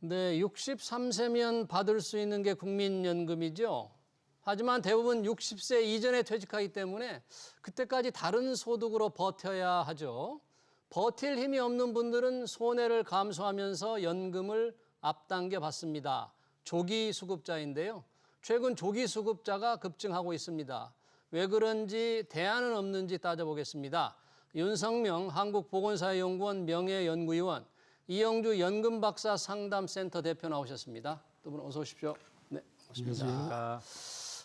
네, 63세면 받을 수 있는 게 국민연금이죠. 하지만 대부분 60세 이전에 퇴직하기 때문에 그때까지 다른 소득으로 버텨야 하죠. 버틸 힘이 없는 분들은 손해를 감수하면서 연금을 앞당겨 받습니다. 조기 수급자인데요. 최근 조기 수급자가 급증하고 있습니다. 왜 그런지 대안은 없는지 따져보겠습니다. 윤성명 한국보건사회연구원 명예연구위원, 이영주 연금박사 상담센터 대표 나오셨습니다. 두 분 어서 오십시오. 네, 반갑습니다.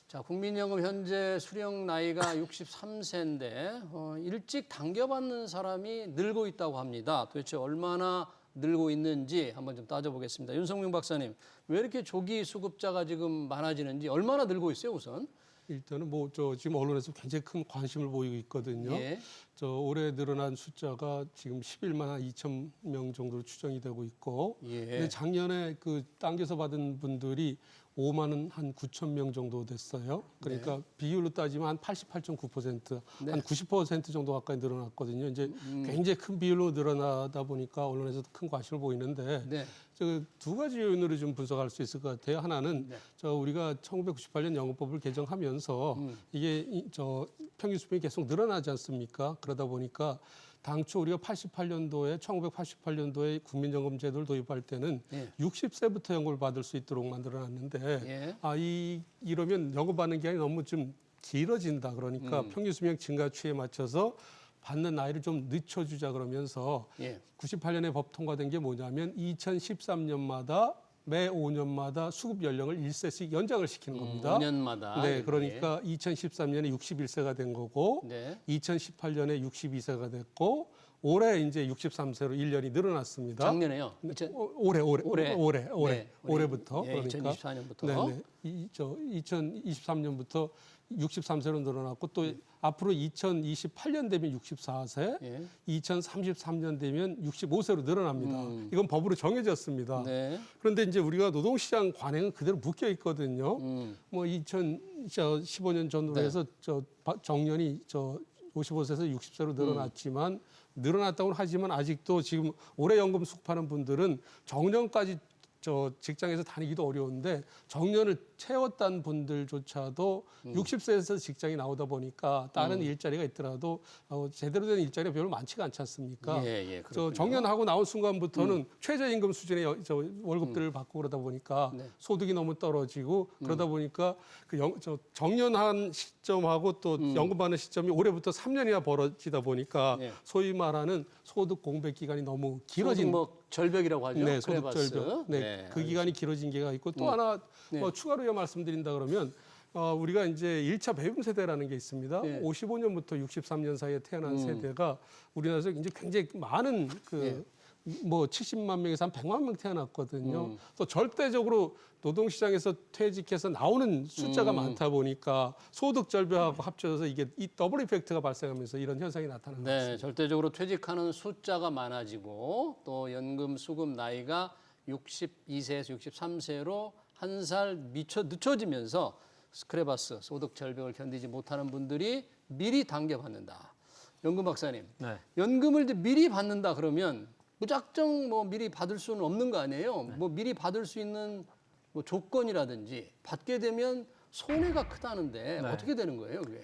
자, 국민연금 현재 수령 나이가 63세인데 일찍 당겨받는 사람이 늘고 있다고 합니다. 도대체 얼마나 늘고 있는지 한번 좀 따져보겠습니다. 윤성명 박사님, 왜 이렇게 조기 수급자가 지금 많아지는지, 얼마나 늘고 있어요, 우선? 일단은 지금 언론에서 굉장히 큰 관심을 보이고 있거든요. 예. 올해 늘어난 숫자가 지금 11만 2천 명 정도로 추정이 되고 있고, 예. 근데 작년에 당겨서 받은 분들이 5만 한 9천 명 정도 됐어요. 그러니까 네. 비율로 따지면 한 88.9%, 네. 한 90% 정도 가까이 늘어났거든요. 이제 굉장히 큰 비율로 늘어나다 보니까 언론에서도 큰 관심을 보이는데, 네. 두 가지 요인으로 좀 분석할 수 있을 것 같아요. 하나는 네. 우리가 1998년 연금법을 개정하면서 이게 평균 수명이 계속 늘어나지 않습니까? 그러다 보니까 당초 우리가 1988년도에 국민연금 제도를 도입할 때는 예. 60세부터 연금을 받을 수 있도록 만들어놨는데 예. 이러면 연금 받는 기간이 너무 좀 길어진다. 그러니까 평균 수명 증가치에 맞춰서 받는 나이를 좀 늦춰주자 그러면서 예. 98년에 법 통과된 게 뭐냐면 2013년마다 매 5년마다 수급 연령을 1세씩 연장을 시키는 겁니다. 5년마다. 네, 그러니까 2013년에 61세가 된 거고, 네. 2018년에 62세가 됐고, 올해 이제 63세로 1년이 늘어났습니다. 작년에요. 올해부터. 예, 그러니까 2024년부터. 네네. 2023년부터 63세로 늘어났고 또 앞으로 2028년 되면 64세, 예. 2033년 되면 65세로 늘어납니다. 이건 법으로 정해졌습니다. 네. 그런데 이제 우리가 노동시장 관행은 그대로 묶여 있거든요. 뭐 2015년 전후로 네. 해서 정년이 55세에서 60세로 늘어났지만 늘어났다고는 하지만 아직도 지금 올해 연금 수급하는 분들은 정년까지 직장에서 다니기도 어려운데 정년을 채웠다는 분들조차도 60세에서 직장이 나오다 보니까 다른 일자리가 있더라도 제대로 된 일자리가 별로 많지가 않지 않습니까? 예, 그렇군요. 정년하고 나온 순간부터는 최저임금 수준의 월급들을 받고 그러다 보니까 네. 소득이 너무 떨어지고 그러다 보니까 정년한 시점하고 또 연금 받는 시점이 올해부터 3년이나 벌어지다 보니까 예. 소위 말하는 소득 공백 기간이 너무 길어진 소득 뭐 절벽이라고 하죠. 네, 소득 크레바스. 절벽. 네, 그 기간이 길어진 게가 있고 또 하나 네. 추가로 말씀드린다 그러면 우리가 이제 1차 배움 세대라는 게 있습니다. 네. 55년부터 63년 사이에 태어난 세대가 우리나라에서 이제 굉장히 많은 네. 70만 명에서 한 100만 명 태어났거든요. 또 절대적으로 노동시장에서 퇴직해서 나오는 숫자가 많다 보니까 소득 절벽하고 합쳐져서 이게 이 더블 이펙트가 발생하면서 이런 현상이 나타나는 것 같습니다. 네, 절대적으로 퇴직하는 숫자가 많아지고 또 연금 수급 나이가 62세에서 63세로 한 살 늦춰지면서 스크래바스, 소득 절벽을 견디지 못하는 분들이 미리 당겨받는다. 연금 박사님, 네. 연금을 이제 미리 받는다 그러면 무작정 뭐 미리 받을 수는 없는 거 아니에요? 뭐 미리 받을 수 있는 뭐 조건이라든지 받게 되면 손해가 크다는데 네. 어떻게 되는 거예요, 그게?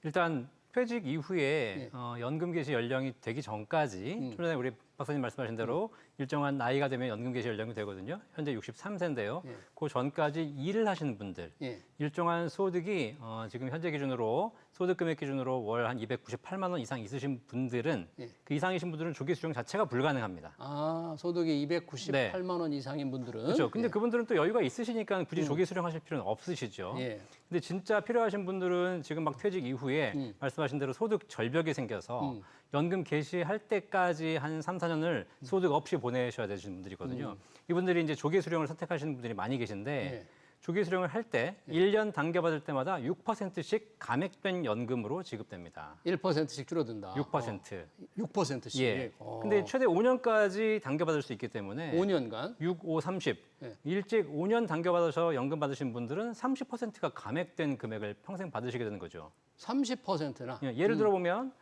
일단 퇴직 이후에 연금 개시 연령이 되기 전까지 좀 전에 우리 박사님 말씀하신 대로 일정한 나이가 되면 연금 개시 연령이 되거든요. 현재 63세인데요. 예. 그 전까지 일을 하시는 분들 예. 일정한 소득이 지금 현재 기준으로 소득 금액 기준으로 월 한 298만 원 이상 있으신 분들은 예. 그 이상이신 분들은 조기 수령 자체가 불가능합니다. 아, 소득이 298만 원 이상인 분들은 그렇죠. 근데 예. 그분들은 또 여유가 있으시니까 굳이 조기 수령하실 필요는 없으시죠. 예. 근데 진짜 필요하신 분들은 지금 막 퇴직 이후에 말씀하신 대로 소득 절벽이 생겨서 연금 개시할 때까지 한 3, 4년을 소득 없이 보내셔야 되시는 분들이거든요. 이분들이 이제 조기 수령을 선택하시는 분들이 많이 계신데 예. 조기 수령을 할 때 1년 당겨받을 때마다 6%씩 감액된 연금으로 지급됩니다. 1%씩 줄어든다. 6%. 6%씩. 예. 근데 최대 5년까지 당겨받을 수 있기 때문에 5년간 6, 5, 30. 예. 일찍 5년 당겨받아서 연금 받으신 분들은 30%가 감액된 금액을 평생 받으시게 되는 거죠. 30%나. 예를 들어보면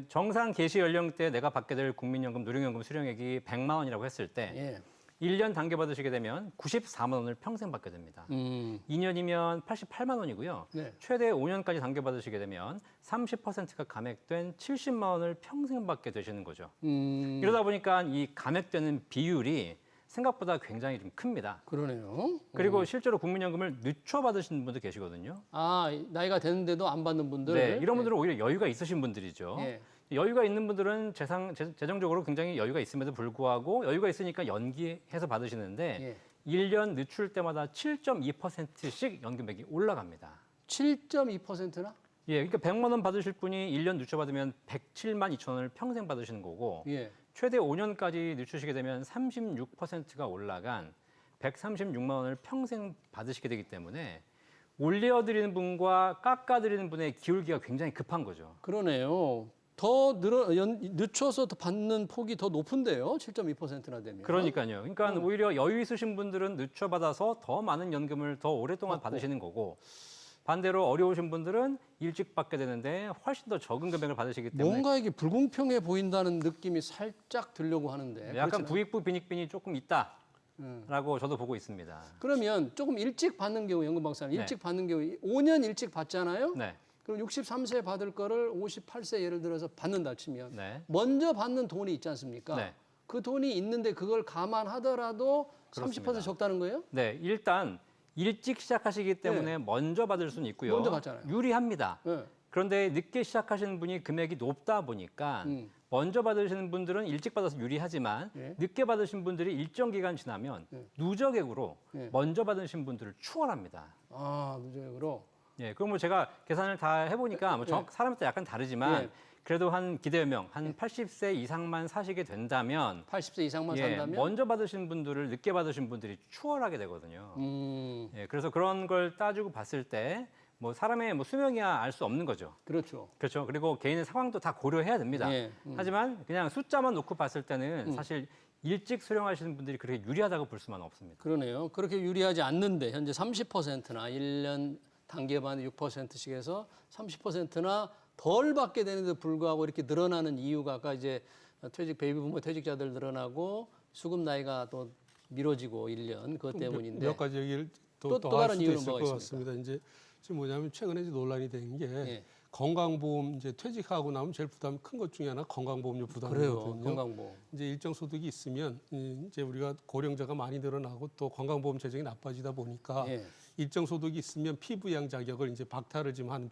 정상 개시 연령 때 내가 받게 될 국민연금, 누리연금 수령액이 100만 원이라고 했을 때 예. 1년 단계 받으시게 되면 94만 원을 평생 받게 됩니다. 2년이면 88만 원이고요. 네. 최대 5년까지 단계 받으시게 되면 30%가 감액된 70만 원을 평생 받게 되시는 거죠. 이러다 보니까 이 감액되는 비율이 생각보다 굉장히 좀 큽니다. 그러네요. 그리고 실제로 국민연금을 늦춰 받으시는 분도 계시거든요. 아, 나이가 됐는데도 안 받는 분들. 네, 이런 분들은 오히려 여유가 있으신 분들이죠. 예. 여유가 있는 분들은 재정적으로 굉장히 여유가 있음에도 불구하고 여유가 있으니까 연기해서 받으시는데 예. 1년 1년 늦출 때마다 7.2%씩 연금액이 올라갑니다. 7.2%나? 예, 그러니까 100만 원 받으실 분이 1년 늦춰 받으면 107만 2천 원을 평생 받으시는 거고 예. 최대 5년까지 늦추시게 되면 36%가 올라간 136만 원을 평생 받으시게 되기 때문에 올려드리는 분과 깎아드리는 분의 기울기가 굉장히 급한 거죠. 그러네요. 늦춰서 더 받는 폭이 더 높은데요. 7.2%나 되면. 그러니까요. 그러니까 오히려 여유 있으신 분들은 늦춰 받아서 더 많은 연금을 더 오랫동안 받으시는 거고 반대로 어려우신 분들은 일찍 받게 되는데 훨씬 더 적은 금액을 받으시기 때문에 뭔가 이게 불공평해 보인다는 느낌이 살짝 들려고 하는데. 약간 그렇지는 부익부 빈익빈이 조금 있다라고 저도 보고 있습니다. 그러면 조금 일찍 받는 경우, 연금 박사님 네. 일찍 받는 경우 5년 일찍 받잖아요. 네, 그럼 63세 받을 거를 58세 예를 들어서 받는다 치면 네, 먼저 받는 돈이 있지 않습니까? 네. 그 돈이 있는데 그걸 감안하더라도 그렇습니다. 30% 적다는 거예요? 네. 일단 일찍 시작하시기 때문에 먼저 받을 수는 있고요. 먼저 받잖아요. 유리합니다. 네. 그런데 늦게 시작하시는 분이 금액이 높다 보니까 먼저 받으시는 분들은 일찍 받아서 유리하지만 예. 늦게 받으신 분들이 일정 기간 지나면 누적액으로 예. 먼저 받으신 분들을 추월합니다. 아, 누적으로. 예, 그럼 뭐 제가 계산을 다 해보니까 뭐 사람마다 약간 다르지만 예. 그래도 한 기대명 한 80세 이상만 사시게 된다면 80세 이상만 예, 산다면 먼저 받으신 분들을 늦게 받으신 분들이 추월하게 되거든요. 음, 예, 그래서 그런 걸 따지고 봤을 때 뭐 사람의 뭐 수명이야 알 수 없는 거죠. 그렇죠. 그렇죠. 그리고 개인의 상황도 다 고려해야 됩니다. 예, 하지만 그냥 숫자만 놓고 봤을 때는 사실 일찍 수령하시는 분들이 그렇게 유리하다고 볼 수만은 없습니다. 그러네요. 그렇게 유리하지 않는데 현재 30%나 1년 단계반 6%씩 해서 30%나 덜 받게 되는데 불구하고 이렇게 늘어나는 이유가 아까 이제 베이비 부모 퇴직자들 늘어나고 수급 나이가 또 미뤄지고 1년 그것 때문인데 몇 가지 얘기를 또 더 다른 할 수도 이유는 있을 뭐가 것 있습니까? 같습니다. 이제 지금 뭐냐면 최근에 이제 논란이 된 게 예. 건강보험 이제 퇴직하고 나면 제일 부담이 큰 것 중에 하나 건강보험료 그래요. 부담이거든요. 건강보험. 이제 일정 소득이 있으면 이제 우리가 고령자가 많이 늘어나고 또 건강보험 재정이 나빠지다 보니까 예. 일정 소득이 있으면 피부양 자격을 이제 박탈을 지금 하는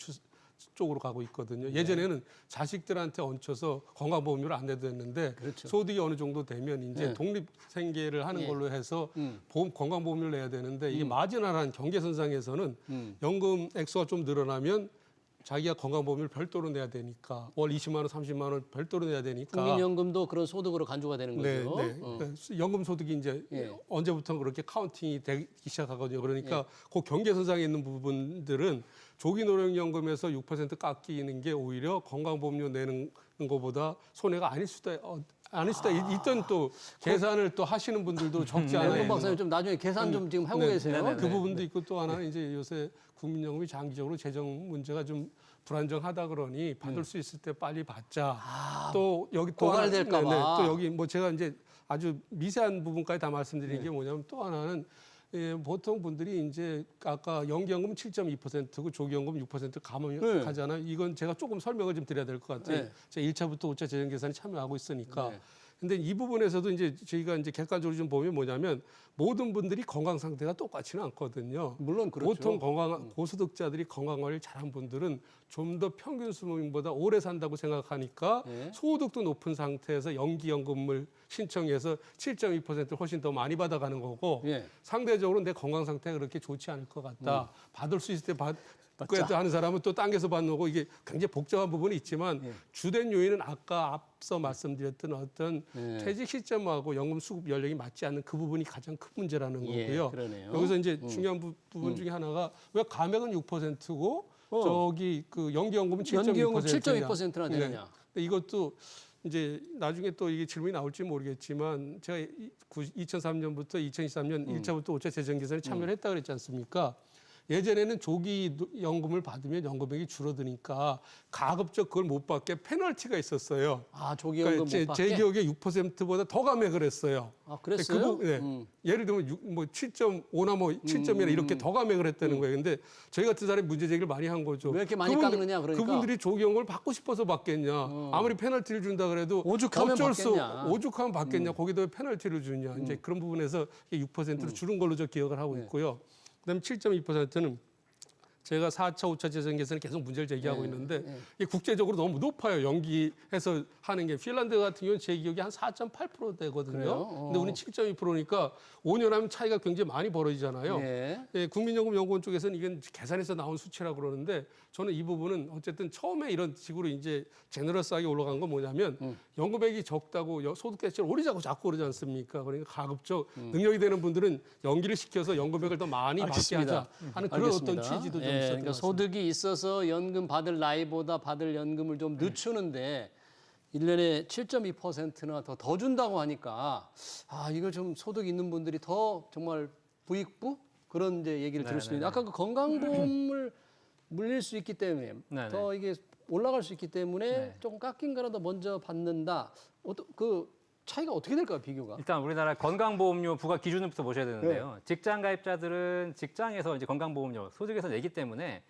쪽으로 가고 네. 있거든요. 예전에는 자식들한테 얹혀서 건강보험료를 안 내도 됐는데 그렇죠. 소득이 어느 정도 되면 이제 네. 독립생계를 하는 예. 걸로 해서 음. 건강보험료를 내야 되는데 이게 마지널한 경계선상에서는 연금 액수가 좀 늘어나면 자기가 건강보험료를 별도로 내야 되니까 월 20만 원, 30만 원 별도로 내야 되니까 국민연금도 그런 소득으로 간주가 되는 네, 거죠. 네. 연금 소득이 이제 예. 언제부터 그렇게 카운팅이 되기 시작하거든요. 그러니까 그 경계선상에 있는 부분들은 조기노령연금에서 6% 깎이는 게 오히려 건강보험료 내는 것보다 손해가 아닐 수도 있던 또 계산을 또 하시는 분들도 적지 않아요. 연금 박사님 좀 나중에 계산 좀 지금 하고 네. 계세요. 네네네. 그 부분도 있고 또 하나는 이제 요새 국민연금이 장기적으로 재정 문제가 좀 불안정하다 그러니 받을 수 있을 때 빨리 받자. 또 여기 또 고갈될까 하나, 봐. 또 여기 뭐 제가 이제 아주 미세한 부분까지 다 말씀드린 게 뭐냐면 또 하나는 보통 분들이 이제 아까 연기연금 7.2%고 조기연금 6% 감액하잖아요. 이건 제가 조금 설명을 좀 드려야 될 것 같아요. 네. 제가 1차부터 5차 재정 계산에 참여하고 있으니까. 네. 근데 이 부분에서도 이제 저희가 이제 객관적으로 좀 보면 뭐냐면 모든 분들이 건강 상태가 똑같지는 않거든요. 물론 그렇죠. 보통 고소득자들이 건강 관리를 잘한 분들은 좀 더 평균 수명보다 오래 산다고 생각하니까 네. 소득도 높은 상태에서 연기연금을 신청해서 7.2% 훨씬 더 많이 받아가는 거고 예. 상대적으로 내 건강 상태가 그렇게 좋지 않을 것 같다. 받을 수 있을 때 받자. 하는 사람은 또 당겨서 받는 거고 이게 굉장히 복잡한 부분이 있지만 주된 요인은 아까 앞서 말씀드렸던 어떤 퇴직 시점하고 연금 수급 연령이 맞지 않는 그 부분이 가장 큰 문제라는 예, 거고요. 그러네요. 여기서 이제 중요한 부분 중에 하나가 왜 감액은 6%고 저기 그 연기연금은 7.2%냐. 연기연금 7.2%나 되느냐. 근데 이것도 이제 나중에 또 이게 질문이 나올지 모르겠지만 제가 2003년부터 2023년 1차부터 5차 재정 계산에 참여를 했다 그랬지 않습니까? 예전에는 조기 연금을 받으면 연금액이 줄어드니까 가급적 그걸 못 받게 페널티가 있었어요. 아, 조기연금 그러니까 못 받게? 제 기억에 6%보다 더 감액을 했어요. 아, 그랬어요? 예를 들면 7.5나 뭐 7점이나 이렇게 더 감액을 했다는 거예요. 근데 저희 같은 사람이 문제 제기를 많이 한 거죠. 왜 이렇게 많이 깎느냐, 그러니까. 그분들이 조기연금을 받고 싶어서 받겠냐. 아무리 페널티를 준다 그래도 오죽하면 어쩔 받겠냐. 오죽하면 받겠냐. 거기다 왜 페널티를 주냐. 이제 그런 부분에서 6%로 줄은 걸로 저 기억을 하고 있고요. 그다음에 7.2%는 제가 4차, 5차 재정 개선에 계속 문제를 제기하고 있는데 이게 국제적으로 너무 높아요. 연기해서 하는 게 핀란드 같은 경우는 제 기억이 한 4.8% 되거든요. 그래요? 근데 우리는 7.2%니까 5년 하면 차이가 굉장히 많이 벌어지잖아요. 예. 국민연금연구원 쪽에서는 이건 계산해서 나온 수치라고 그러는데 저는 이 부분은 어쨌든 처음에 이런 식으로 이제 제너러스하게 올라간 건 뭐냐면 연금액이 적다고 소득 대체를 오리자고 자꾸 그러지 않습니까? 그러니까 가급적 능력이 되는 분들은 연기를 시켜서 연금액을 더 많이 받게 알겠습니다. 하자 하는 그런 알겠습니다. 어떤 취지도 좀 예, 있었던 그러니까 것 같습니다. 소득이 있어서 연금 받을 나이보다 받을 연금을 좀 늦추는데 1년에 7.2%나 더 준다고 하니까 아, 이거 좀 소득 있는 분들이 더 정말 부익부 그런 이제 얘기를 들을 수 있는데 아까 그 건강보험을 물릴 수 있기 때문에 네네. 더 이게 올라갈 수 있기 때문에 네. 조금 깎인 거라도 먼저 받는다. 그 차이가 어떻게 될까요, 비교가? 일단 우리나라 건강보험료 부과 기준부터 보셔야 되는데요. 직장 가입자들은 직장에서 이제 건강보험료 소득에서 내기 때문에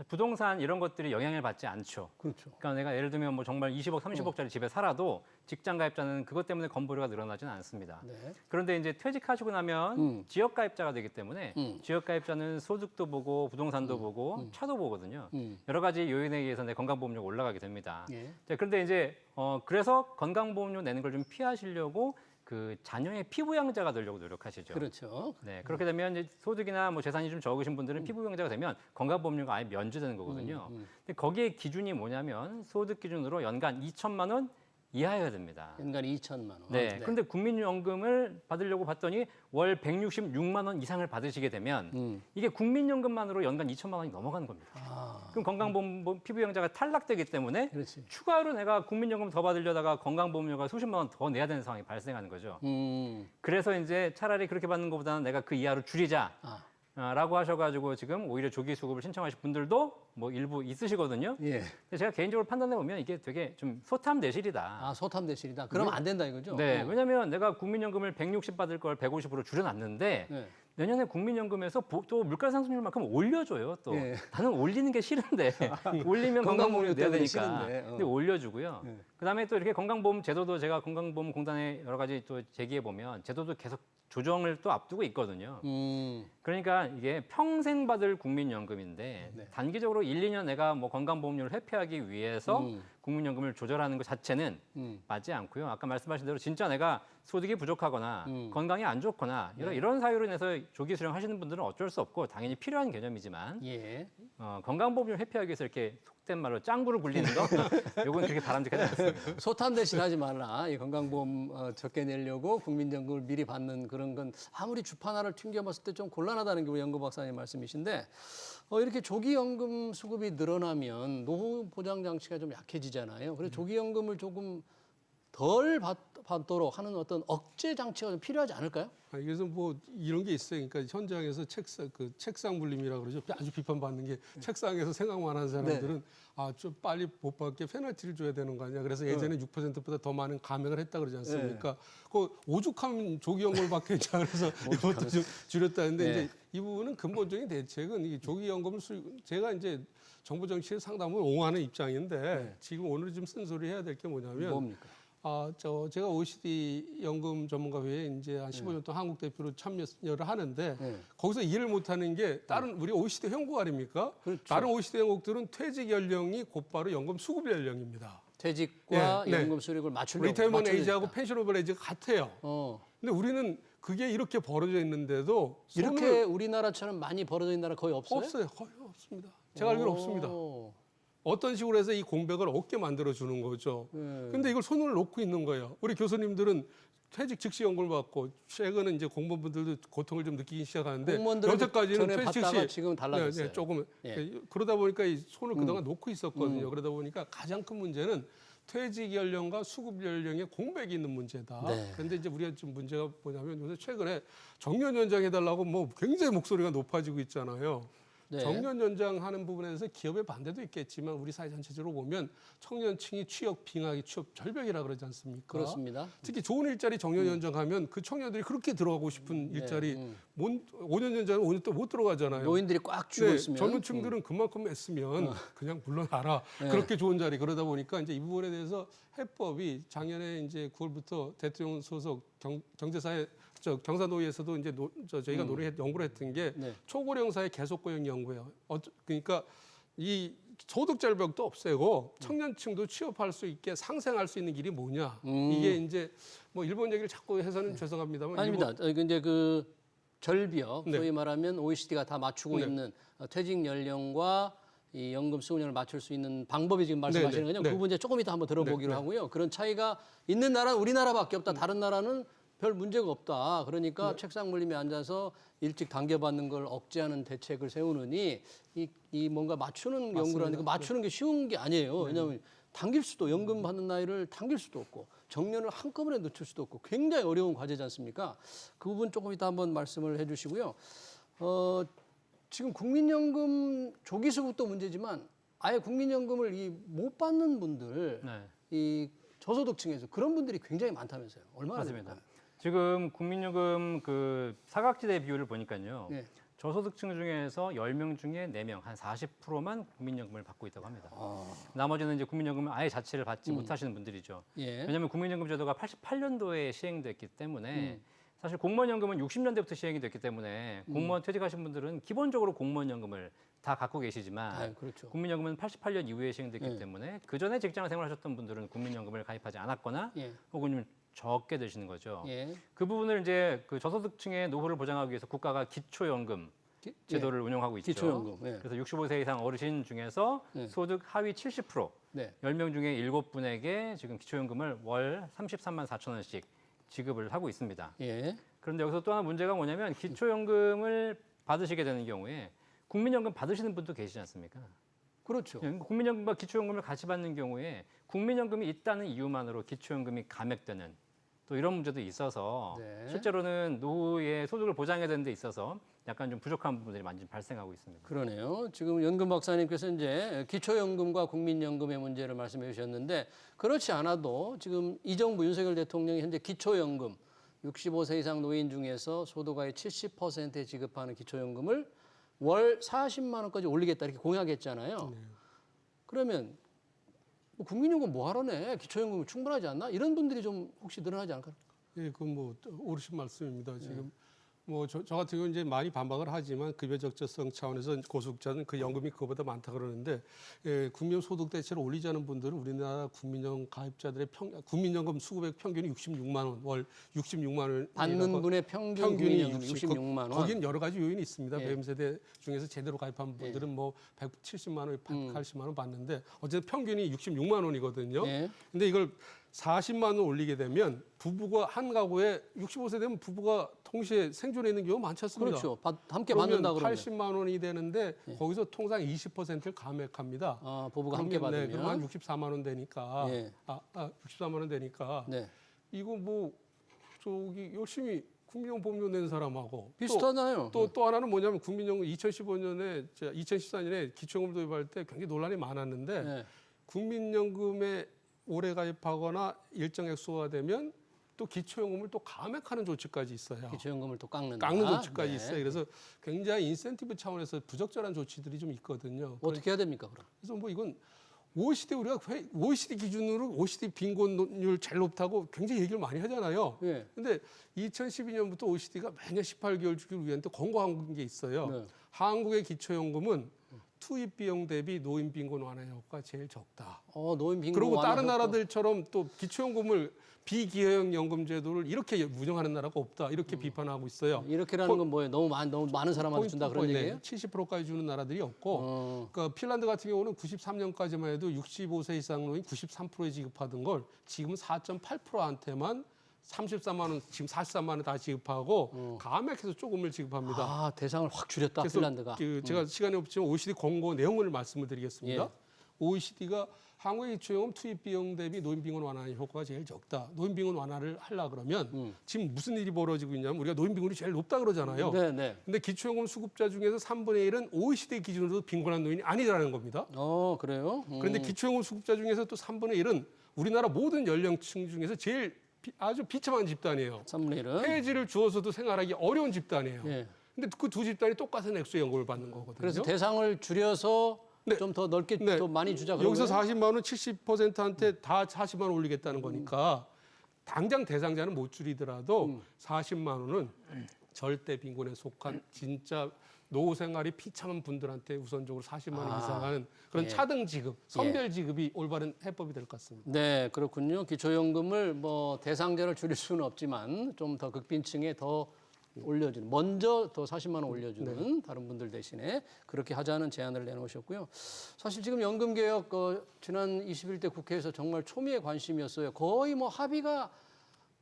부동산 이런 것들이 영향을 받지 않죠. 그렇죠. 그러니까 내가 예를 들면 뭐 정말 20억, 30억짜리 집에 살아도 직장 가입자는 그것 때문에 건보료가 늘어나지는 않습니다. 네. 그런데 이제 퇴직하시고 나면 지역 가입자가 되기 때문에 지역 가입자는 소득도 보고 부동산도 보고 차도 보거든요. 여러 가지 요인에 의해서 내 건강보험료가 올라가게 됩니다. 예. 자, 그런데 이제 그래서 건강보험료 내는 걸 좀 피하시려고 그 자녀의 피부양자가 되려고 노력하시죠. 그렇죠. 네, 그렇게 되면 이제 소득이나 뭐 재산이 좀 적으신 분들은 피부양자가 되면 건강보험료가 아예 면제되는 거거든요. 근데 거기에 기준이 뭐냐면 소득 기준으로 연간 2천만 원 이하여야 됩니다. 연간 2천만 원. 네, 그런데 국민연금을 받으려고 봤더니 월 166만 원 이상을 받으시게 되면 이게 국민연금만으로 연간 2천만 원이 넘어가는 겁니다. 아, 그럼 건강보험 피부양자가 탈락되기 때문에 그렇지. 추가로 내가 국민연금 더 받으려다가 건강보험료가 수십만 원 더 내야 되는 상황이 발생하는 거죠. 그래서 이제 차라리 그렇게 받는 것보다는 내가 그 이하로 줄이자. 아. 라고 하셔가지고 지금 오히려 조기 수급을 신청하실 분들도 뭐 일부 있으시거든요. 예. 근데 제가 개인적으로 판단해 보면 이게 되게 좀 소탐내실이다. 아, 소탐대실이다. 그러면 안 된다 이거죠? 네, 왜냐하면 내가 국민연금을 160 받을 걸 150으로 줄여놨는데 네. 내년에 국민연금에서 또 물가 상승률만큼 올려줘요. 또 예. 나는 올리는 게 싫은데 올리면 건강보험료 내야 때문에 되니까. 싫은데, 근데 올려주고요. 네. 그다음에 또 이렇게 건강보험 제도도 제가 건강보험공단에 여러 가지 또 제기해 보면 제도도 계속 조정을 또 앞두고 있거든요. 그러니까 이게 평생 받을 국민연금인데 네. 단기적으로 1, 2년 내가 뭐 건강보험료를 회피하기 위해서 국민연금을 조절하는 것 자체는 맞지 않고요. 아까 말씀하신 대로 진짜 내가 소득이 부족하거나 건강이 안 좋거나 이런 사유로 인해서 조기 수령하시는 분들은 어쩔 수 없고 당연히 필요한 개념이지만 예. 건강보험료를 회피하기 위해서 이렇게 속된 말로 짱구를 굴리는 거 이건 그렇게 바람직하지 않습니다. 소탐대실 하지 말라. 이 건강보험 적게 내려고 국민연금을 미리 받는 그런 건 아무리 주판 하나를 튕겨봤을 때 좀 곤란하다는 게 우리 연구 박사님 말씀이신데 이렇게 조기연금 수급이 늘어나면 노후 보장 장치가 좀 약해지잖아요. 그래서 조기연금을 조금 덜 받도록 하는 어떤 억제 장치가 좀 필요하지 않을까요? 그래서 뭐 이런 게 있어요. 그러니까 현장에서 책상 불림이라고 그러죠. 아주 비판받는 게 책상에서 생각만 하는 사람들은 좀 빨리 못 받게 페널티를 줘야 되는 거 아니야. 그래서 예전에 6%보다 더 많은 감액을 했다 그러지 않습니까? 그 오죽하면 조기연금을 받겠냐. 그래서 이것도 좀 줄였다는데 이제 이 부분은 근본적인 대책은 이 조기연금을 제가 이제 정부 정치의 상담을 옹호하는 입장인데 지금 오늘 좀 쓴소리 해야 될 게 뭐냐면 뭡니까? 제가 OECD 연금 전문가회에 이제 한 15년 동안 한국 대표로 참여를 하는데 거기서 일을 못하는 게 다른 우리 OECD 회원국 아닙니까? 그렇죠. 다른 OECD 회원국들은 퇴직 연령이 곧바로 연금 수급 연령입니다. 퇴직과 네, 네. 연금 수익을 맞추려고. 리타이먼 에이지하고 펜셔너블 에이지가 같아요. 어. 근데 우리는 그게 이렇게 벌어져 있는데도 이렇게 우리나라처럼 많이 벌어져 있는 나라 거의 없어요? 없어요. 거의 없습니다. 제가 알기로는 없습니다. 오. 어떤 식으로 해서 이 공백을 없게 만들어 주는 거죠. 근데 이걸 손을 놓고 있는 거예요. 우리 교수님들은 퇴직 즉시 연금을 받고 최근에 이제 공무원분들도 고통을 좀 느끼기 시작하는데 공무원들은 여태까지는 전에 퇴직 받다가 즉시 지금 달라졌어요. 조금 예. 그러다 보니까 이 손을 그동안 놓고 있었거든요. 그러다 보니까 가장 큰 문제는 퇴직 연령과 수급 연령의 공백이 있는 문제다. 네. 그런데 이제 우리가 좀 문제가 뭐냐면 요새 최근에 정년 연장 해달라고 뭐 굉장히 목소리가 높아지고 있잖아요. 네. 정년 연장하는 부분에서 기업의 반대도 있겠지만 우리 사회 전체적으로 보면 청년층이 취업 빙하기, 취업 절벽이라 그러지 않습니까? 그렇습니다. 특히 좋은 일자리 정년 연장하면 그 청년들이 그렇게 들어가고 싶은 일자리 5년 연장은 5년 또 못 들어가잖아요. 노인들이 꽉 쥐고 있으면 젊은층들은 그만큼 애쓰면 그냥 물러나라. 그렇게 좋은 자리 그러다 보니까 이제 이 부분에 대해서 해법이 작년에 이제 9월부터 대통령 소속 경제사회 경사노위에서도 이제 저희가 연구를 했던 게 네. 초고령사회 계속고용 연구예요. 그러니까 이 소득 절벽도 없애고 청년층도 취업할 수 있게 상생할 수 있는 길이 뭐냐. 이게 이제 뭐 일본 얘기를 자꾸 해서는 죄송합니다만 아닙니다. 근데 그 절벽, 네. 소위 말하면 OECD가 다 맞추고 네. 있는 퇴직 연령과 이 연금 수급량을 맞출 수 있는 방법이 지금 말씀하시는 네, 네. 거죠. 네. 그 부분 이제 조금 이따 한번 들어보기로 네, 네. 하고요. 그런 차이가 있는 나라는 우리나라밖에 없다. 다른 나라는 별 문제가 없다. 그러니까 책상 물림에 앉아서 일찍 당겨받는 걸 억제하는 대책을 세우느니 이 뭔가 맞추는 연구라는 거 맞추는 게 쉬운 게 아니에요. 왜냐하면 당길 수도 연금 받는 나이를 당길 수도 없고 정년을 한꺼번에 늦출 수도 없고 굉장히 어려운 과제지 않습니까? 그 부분 조금 이따 한번 말씀을 해주시고요. 지금 국민연금 조기 수급도 문제지만 아예 국민연금을 못 받는 분들 네. 이 저소득층에서 그런 분들이 굉장히 많다면서요. 얼마나 맞습니다. 될까요? 지금 국민연금 그 사각지대 비율을 보니까요. 네. 저소득층 중에서 10명 중에 4명, 한 40%만 국민연금을 받고 있다고 합니다. 아, 나머지는 이제 국민연금을 아예 자체를 받지 못하시는 분들이죠. 예. 왜냐하면 국민연금 제도가 88년도에 시행됐기 때문에 사실 공무원연금은 60년대부터 시행이 됐기 때문에 공무원 퇴직하신 분들은 기본적으로 공무원연금을 다 갖고 계시지만 아, 그렇죠. 국민연금은 88년 이후에 시행됐기 네. 때문에 그 전에 직장 생활하셨던 분들은 국민연금을 가입하지 않았거나 예. 혹은 좀 적게 되시는 거죠. 예. 그 부분을 이제 그 저소득층의 노후를 보장하기 위해서 국가가 기초연금 제도를 운영하고 있죠. 기초연금. 예. 그래서 65세 이상 어르신 중에서 네. 소득 하위 70% 네. 10명 중에 7분에게 지금 기초연금을 월 33만 4천 원씩 지급을 하고 있습니다. 예. 그런데 여기서 또 하나 문제가 뭐냐면 기초연금을 받으시게 되는 경우에 국민연금 받으시는 분도 계시지 않습니까? 그렇죠. 국민연금과 기초연금을 같이 받는 경우에 국민연금이 있다는 이유만으로 기초연금이 감액되는 또 이런 문제도 있어서 네. 실제로는 노후의 소득을 보장해야 되는 데 있어서 약간 좀 부족한 부분들이 많이 발생하고 있습니다. 그러네요. 지금 연금 박사님께서 이제 기초연금과 국민연금의 문제를 말씀해 주셨는데 그렇지 않아도 지금 이 정부 윤석열 대통령이 현재 기초연금 65세 이상 노인 중에서 소득의 70%에 지급하는 기초연금을 월 40만 원까지 올리겠다 이렇게 공약했잖아요. 그러면 뭐 국민연금 뭐하러 내? 기초연금은 충분하지 않나? 이런 분들이 좀 혹시 늘어나지 않을까요? 예, 그건 뭐 옳으신 말씀입니다. 지금 뭐 저 같은 경우는 이제 많이 반박을 하지만 급여 적절성 차원에서 고소득자는 그 연금이 그거보다 많다 그러는데 국민 소득 대체를 올리자는 분들은 우리나라 국민연금 가입자들의 국민연금 수급액 평균이 66만 원, 월 66만 원 받는 분의 평균 국민연금 66만 원. 거기는 여러 가지 요인이 있습니다. 예. 매임 세대 중에서 제대로 가입한 분들은 뭐 170만 원, 180만 원 받는데 어쨌든 평균이 66만 원이거든요. 예. 근데 이걸 40만 원 올리게 되면 부부가 한 가구에 65세 되면 부부가 동시에 생존해 있는 경우가 많지 않습니까? 그렇죠. 함께 그러면 받는다 그러면. 80만 원이 되는데 거기서 통상 20%를 감액합니다. 아, 부부가 함께 그러면, 받으면. 그러면 한 64만 원 되니까 예. 64만 원 되니까 네. 이거 뭐 저기 열심히 국민연금 보험료 낸 사람하고 비슷하나요? 또 하나는 뭐냐면 국민연금 2015년에 2014년에 기초연금 도입할 때 굉장히 논란이 많았는데 네. 국민연금에 오래 가입하거나 일정액 소화되면 또 기초연금을 또 감액하는 조치까지 있어요. 기초연금을 또 깎는다. 깎는 조치까지 네. 있어요. 그래서 굉장히 인센티브 차원에서 부적절한 조치들이 좀 있거든요. 어떻게 해야 됩니까, 그럼? 그래서 뭐 이건 OECD 기준으로 OECD 빈곤율 제일 높다고 굉장히 얘기를 많이 하잖아요. 예. 근데 2012년부터 OECD가 매년 18개월 주기를 위한 또 권고한 게 있어요. 네. 한국의 기초연금은 투입 비용 대비 노인 빈곤 완화 효과가 제일 적다. 노인 빈곤 그리고 완화 다른 효과. 나라들처럼 또 기초연금을 비기여형 연금 제도를 이렇게 운영하는 나라가 없다. 이렇게 비판하고 있어요. 이렇게라는 건 뭐예요? 너무 많은 사람한테 준다 그런 얘기예요? 70%까지 주는 나라들이 없고 그러니까 핀란드 같은 경우는 93년까지만 해도 65세 이상 노인 93%에 지급하던 걸 지금은 4.8%한테만 34만 원, 지금 43만 원 다 지급하고 감액해서 조금을 지급합니다. 아, 대상을 확 줄였다, 그래서 핀란드가. 제가 시간이 없지만 OECD 권고 내용을 말씀을 드리겠습니다. 예. OECD가 한국의 기초연금 투입 비용 대비 노인빈곤 완화 효과가 제일 적다. 노인빈곤 완화를 하려 그러면 지금 무슨 일이 벌어지고 있냐면 우리가 노인빈곤이 제일 높다 그러잖아요. 네, 네. 근데 기초연금 수급자 중에서 3분의 1은 OECD 기준으로 빈곤한 노인이 아니라는 겁니다. 그래요? 그런데 기초연금 수급자 중에서 또 3분의 1은 우리나라 모든 연령층 중에서 제일 아주 비참한 집단이에요. 3분의 1은. 폐지를 주어서도 생활하기 어려운 집단이에요. 예. 근데 그 두 집단이 똑같은 액수의 연금을 받는 거거든요. 그래서 대상을 줄여서 네. 좀 더 넓게 네. 더 많이 주자 그런 여기서 거예요? 40만 원 70%한테 다 40만 원 올리겠다는 거니까 당장 대상자는 못 줄이더라도 40만 원은 절대 빈곤에 속한 진짜 노후 생활이 비참한 분들한테 우선적으로 40만 원 이상하는 그런 예. 차등 지급, 선별 지급이 올바른 해법이 될 것 같습니다. 네, 그렇군요. 기초연금을 뭐 대상자를 줄일 수는 없지만 좀 더 극빈층에 더 올려주는, 먼저 더 40만 원 올려주는 다른 분들 대신에 그렇게 하자는 제안을 내놓으셨고요. 사실 지금 연금개혁 지난 21대 국회에서 정말 초미의 관심이었어요. 거의 뭐 합의가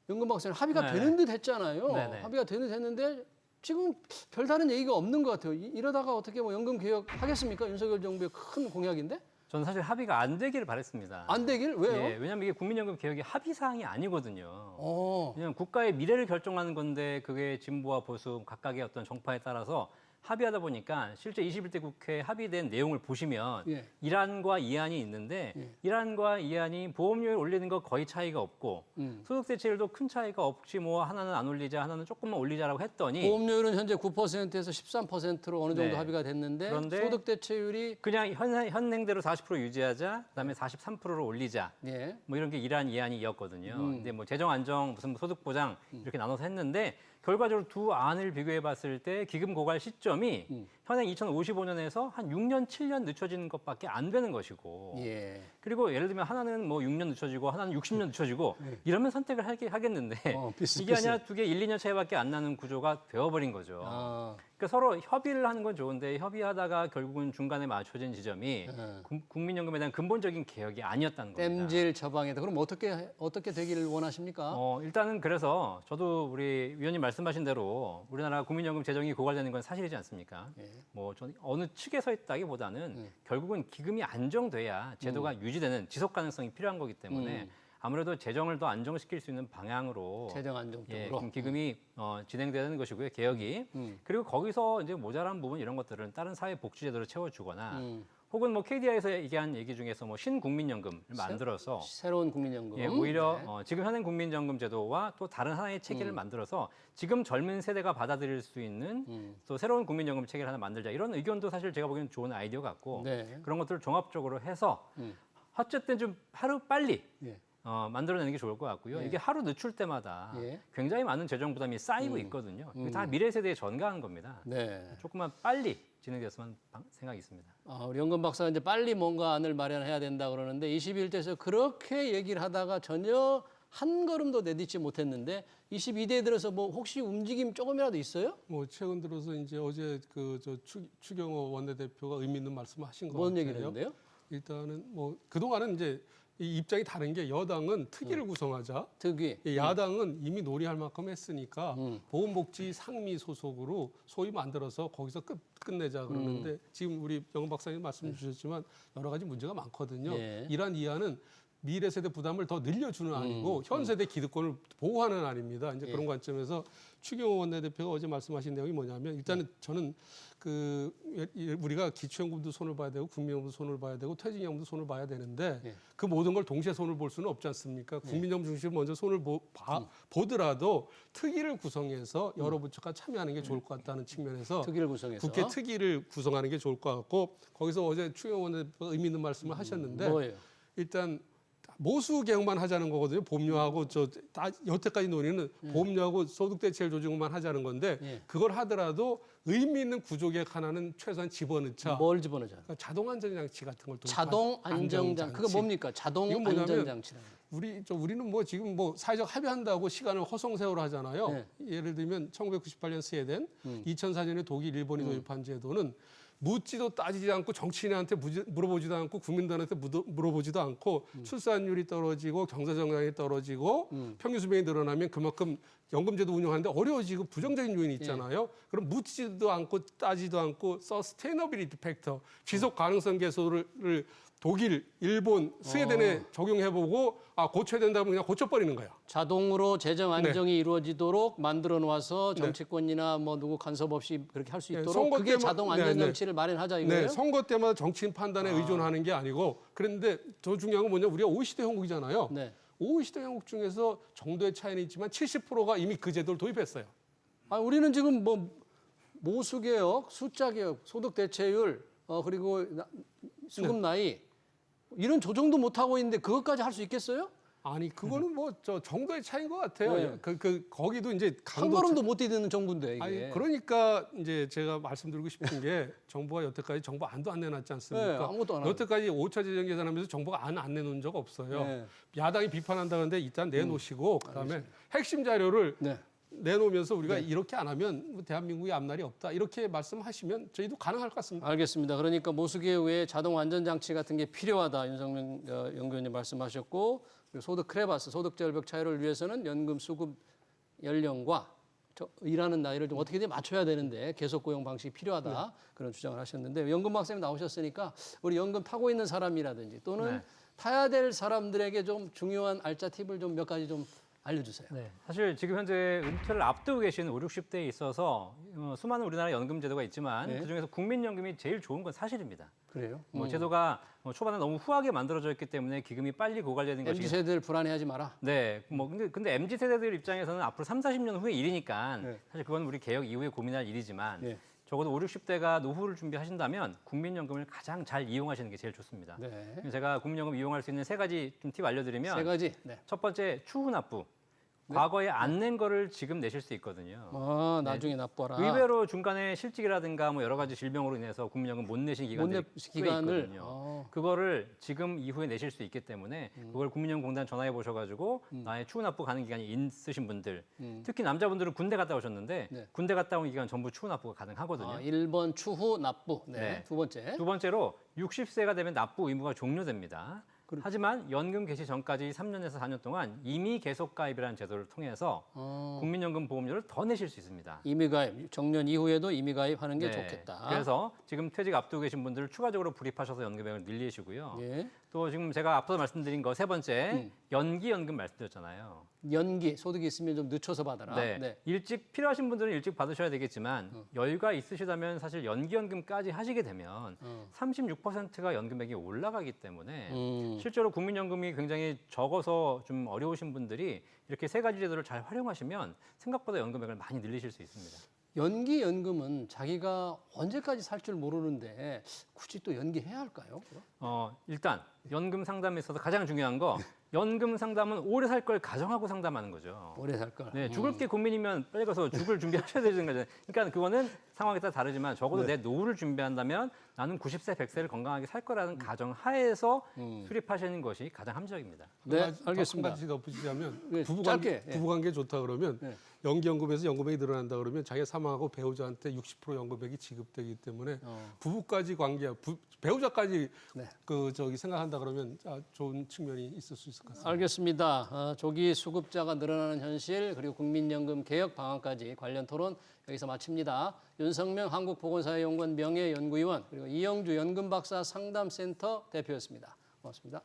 연금 박사님 합의가 네. 되는 듯 했잖아요. 네네. 합의가 되는 듯 했는데 지금 별다른 얘기가 없는 것 같아요. 이러다가 어떻게 뭐 연금 개혁 하겠습니까? 윤석열 정부의 큰 공약인데 저는 사실 합의가 안 되기를 바랬습니다. 안 되길 왜요? 예, 왜냐하면 이게 국민연금 개혁이 합의 사항이 아니거든요. 어, 그냥 국가의 미래를 결정하는 건데 그게 진보와 보수 각각의 어떤 정파에 따라서 합의하다 보니까 실제 21대 국회에 합의된 내용을 보시면 예. 일안과 이안이 있는데 일안과 이안이 보험료를 올리는 거 거의 차이가 없고 소득 대체율도 큰 차이가 없이 뭐 하나는 안 올리자 하나는 조금만 올리자라고 했더니 보험료율은 현재 9%에서 13%로 어느 정도 네. 합의가 됐는데 그런데 소득 대체율이 그냥 현행대로 40% 유지하자 그다음에 43%로 올리자 예. 뭐 이런 게 일안 이안이었거든요. 근데 뭐 재정 안정 무슨 소득 보장 이렇게 나눠서 했는데 결과적으로 두 안을 비교해 봤을 때 기금 고갈 시점이 현행 2055년에서 한 6년, 7년 늦춰지는 것밖에 안 되는 것이고 예. 그리고 예를 들면 하나는 뭐 6년 늦춰지고 하나는 60년 늦춰지고 이러면 선택을 하겠는데 이게 아니라 두 개 1, 2년 차이밖에 안 나는 구조가 되어버린 거죠. 아, 그러니까 서로 협의를 하는 건 좋은데 협의하다가 결국은 중간에 맞춰진 지점이 국민연금에 대한 근본적인 개혁이 아니었다는 겁니다. 땜질 처방에다 그럼 어떻게 되기를 원하십니까? 일단은 그래서 저도 우리 위원님 말씀하신 대로 우리나라 국민연금 재정이 고갈되는 건 사실이지 않습니까? 뭐 저는 어느 측에 서 있다기보다는 결국은 기금이 안정돼야 제도가 유지되는 지속 가능성이 필요한 거기 때문에 아무래도 재정을 더 안정시킬 수 있는 방향으로 재정 안정 예, 쪽으로. 기금이 진행되는 것이고요, 개혁이. 그리고 거기서 이제 모자란 부분 이런 것들은 다른 사회 복지 제도를 채워주거나 혹은 뭐 KDI에서 얘기한 얘기 중에서 뭐 신국민연금을 만들어서 새로운 국민연금. 예, 오히려 네. 지금 현행 국민연금 제도와 또 다른 하나의 체계를 만들어서 지금 젊은 세대가 받아들일 수 있는 또 새로운 국민연금 체계를 하나 만들자 이런 의견도 사실 제가 보기에는 좋은 아이디어 같고 네. 그런 것들을 종합적으로 해서 어쨌든 좀 하루 빨리 예. 만들어내는 게 좋을 것 같고요. 이게 하루 늦출 때마다 예. 굉장히 많은 재정 부담이 쌓이고 있거든요. 이게 다 미래 세대에 전가한 겁니다. 네. 조금만 빨리 진행됐으면 생각이 있습니다. 우리 연금 박사가 이제 빨리 뭔가 안을 마련해야 된다 그러는데 21대에서 그렇게 얘기를 하다가 전혀 한 걸음도 내딛지 못했는데 22대에 들어서 뭐 혹시 움직임 조금이라도 있어요? 뭐 최근 들어서 이제 어제 추경호 원내대표가 의미 있는 말씀을 하신 것 뭔 같아요. 얘기를 했는데요? 일단은 뭐 그동안은 이제 이 입장이 다른 게 여당은 특위를 구성하자. 특위. 야당은 이미 논의할 만큼 했으니까 보건복지 상미 소속으로 소위 만들어서 거기서 끝내자 그러는데 지금 우리 영은 박사님 말씀 주셨지만 여러 가지 문제가 많거든요. 예. 이러한 이안은 미래 세대 부담을 더 늘려주는 아니고 현 세대 기득권을 보호하는 아닙니다. 이제 그런 관점에서 추경호 원내대표가 어제 말씀하신 내용이 뭐냐면 일단은 저는 우리가 기초연금도 손을 봐야 되고 국민연금도 손을 봐야 되고 퇴직연금도 손을 봐야 되는데 그 모든 걸 동시에 손을 볼 수는 없지 않습니까? 국민연금 중심으로 먼저 손을 보더라도 특위를 구성해서 여러 부처가 참여하는 게 좋을 것 같다는 측면에서 특위를 구성해서. 국회 특위를 구성하는 게 좋을 것 같고 거기서 어제 추경호 원내대표가 의미 있는 말씀을 하셨는데 뭐예요? 일단 모수 개혁만 하자는 거거든요. 보험료하고 다 여태까지 논의는 보험료하고 소득 대체율 조정만 하자는 건데 그걸 하더라도 의미 있는 구조 개혁 하나는 최소한 집어넣자. 뭘 집어넣자? 그러니까 자동 안전 장치 같은 걸 자동 안정장. 그거 뭡니까? 자동 이건 뭐냐면 안전장치라는. 우리는 뭐 지금 뭐 사회적 합의한다고 시간을 허송세월로 하잖아요. 네. 예를 들면 1998년 스웨덴, 2004년에 독일, 일본이 도입한 제도는 묻지도 따지지 않고 정치인한테 물어보지도 않고 국민들한테 물어보지도 않고 출산율이 떨어지고 경제정량이 떨어지고 평균 수명이 늘어나면 그만큼 연금제도 운영하는데 어려워지고 부정적인 요인이 있잖아요. 그럼 묻지도 않고 따지도 않고 서스테이너빌리티 팩터, 지속 가능성 개소를 독일, 일본, 스웨덴에 적용해보고 고쳐야 된다면 그냥 고쳐버리는 거예요. 자동으로 재정 안정이 이루어지도록 만들어 놓아서 정치권이나 뭐 누구 간섭 없이 그렇게 할 수 네, 있도록 선거 그게 때만- 자동 네, 안전 네. 장치를 마련하자 이거예요? 네, 선거 때마다 정치인 판단에 의존하는 게 아니고 그런데 더 중요한 건 뭐냐 우리가 OECD 형국이잖아요. 네. OECD 형국 중에서 정도의 차이는 있지만 70%가 이미 그 제도를 도입했어요. 아, 우리는 지금 뭐 모수 개혁, 숫자 개혁, 소득 대체율, 그리고 수급 나이 이런 조정도 못 하고 있는데 그것까지 할 수 있겠어요? 아니 그거는 뭐 저 정도의 차이인 것 같아요. 네. 거기도 이제 한 걸음도 못 뛰는 정부인데 이게. 아니 그러니까 이제 제가 말씀드리고 싶은 게 정부가 여태까지 정부 안도 안 내놨지 않습니까? 네, 아무것도 안 하고. 여태까지 5차 재정 계산하면서 정부가 안 내놓은 적 없어요. 네. 야당이 비판한다 그러는데 일단 내놓으시고 그다음에 핵심 자료를 네. 내놓으면서 우리가 이렇게 안 하면 뭐 대한민국의 앞날이 없다 이렇게 말씀하시면 저희도 가능할 것 같습니다. 알겠습니다. 그러니까 모수개혁 외에 자동 안전장치 같은 게 필요하다. 윤석명 연구위원님 말씀하셨고 그리고 소득 크레바스, 소득 절벽 차이를 위해서는 연금 수급 연령과 일하는 나이를 좀 어떻게든 맞춰야 되는데 계속 고용 방식이 필요하다. 그런 주장을 하셨는데 연금 박사님 나오셨으니까 우리 연금 타고 있는 사람이라든지 또는 타야 될 사람들에게 좀 중요한 알짜 팁을 좀 몇 가지 좀 알려주세요. 네, 사실 지금 현재 은퇴를 앞두고 계신 5, 60대에 있어서 수많은 우리나라 연금 제도가 있지만 네. 그중에서 국민연금이 제일 좋은 건 사실입니다. 그래요? 뭐 제도가 초반에 너무 후하게 만들어져 있기 때문에 기금이 빨리 고갈되는 것이 MZ 세대를 불안해하지 마라. 네, 뭐 근데 MZ 세대들 입장에서는 앞으로 3, 40년 후의 일이니까 네. 사실 그건 우리 개혁 이후에 고민할 일이지만 네. 적어도 5, 60대가 노후를 준비하신다면 국민연금을 가장 잘 이용하시는 게 제일 좋습니다. 네. 제가 국민연금 이용할 수 있는 세 가지 좀 팁 알려드리면 세 가지. 네. 첫 번째 추후 납부. 과거에 안 낸 거를 지금 내실 수 있거든요. 나중에 납부하라. 의외로 중간에 실직이라든가 뭐 여러 가지 질병으로 인해서 국민연금 못 내신 기간들이 못 꽤 기간을 있거든요. 그거를 지금 이후에 내실 수 있기 때문에 그걸 국민연금공단 전화해 보셔가지고 나의 추후 납부 가능 기간이 있으신 분들, 특히 남자분들은 군대 갔다 오셨는데 네. 군대 갔다 온 기간 전부 추후 납부가 가능하거든요. 1번 추후 납부. 네. 네. 두 번째. 두 번째로 60세가 되면 납부 의무가 종료됩니다. 하지만 연금 개시 전까지 3년에서 4년 동안 임의 계속 가입이라는 제도를 통해서 국민연금 보험료를 더 내실 수 있습니다. 임의 가입. 정년 이후에도 임의 가입하는 게 네. 좋겠다. 그래서 지금 퇴직 앞두고 계신 분들 추가적으로 불입하셔서 연금액을 늘리시고요. 예. 또 지금 제가 앞서 말씀드린 거 세 번째 연기연금 말씀드렸잖아요. 연기 소득이 있으면 좀 늦춰서 받아라. 네. 일찍 필요하신 분들은 일찍 받으셔야 되겠지만 여유가 있으시다면 사실 연기연금까지 하시게 되면 36%가 연금액이 올라가기 때문에 실제로 국민연금이 굉장히 적어서 좀 어려우신 분들이 이렇게 세 가지 제도를 잘 활용하시면 생각보다 연금액을 많이 늘리실 수 있습니다. 연기 연금은 자기가 언제까지 살 줄 모르는데 굳이 또 연기해야 할까요? 일단 연금 상담에 있어서 가장 중요한 거 연금 상담은 오래 살 걸 가정하고 상담하는 거죠. 오래 살 걸. 네, 죽을 게 국민이면 빨리 가서 죽을 준비하셔야 되는 거잖아요. 그러니까 그거는 상황에 따라 다르지만 적어도 내 노후를 준비한다면 나는 90세, 100세를 건강하게 살 거라는 가정 하에서 수립하시는 것이 가장 합리적입니다. 네, 알겠습니다. 한 가지 덧붙이자면 네, 짧게, 예. 부부관계 좋다 그러면 네. 연기연금에서 연금액이 늘어난다 그러면 자기가 사망하고 배우자한테 60% 연금액이 지급되기 때문에 부부까지 관계, 배우자까지 네. 생각한다 그러면 좋은 측면이 있을 수 있을 것 같습니다. 알겠습니다. 조기 수급자가 늘어나는 현실 그리고 국민연금 개혁 방안까지 관련 토론 여기서 마칩니다. 윤석명 한국보건사회연구원 명예연구위원 그리고 이영주 연금박사 상담센터 대표였습니다. 고맙습니다.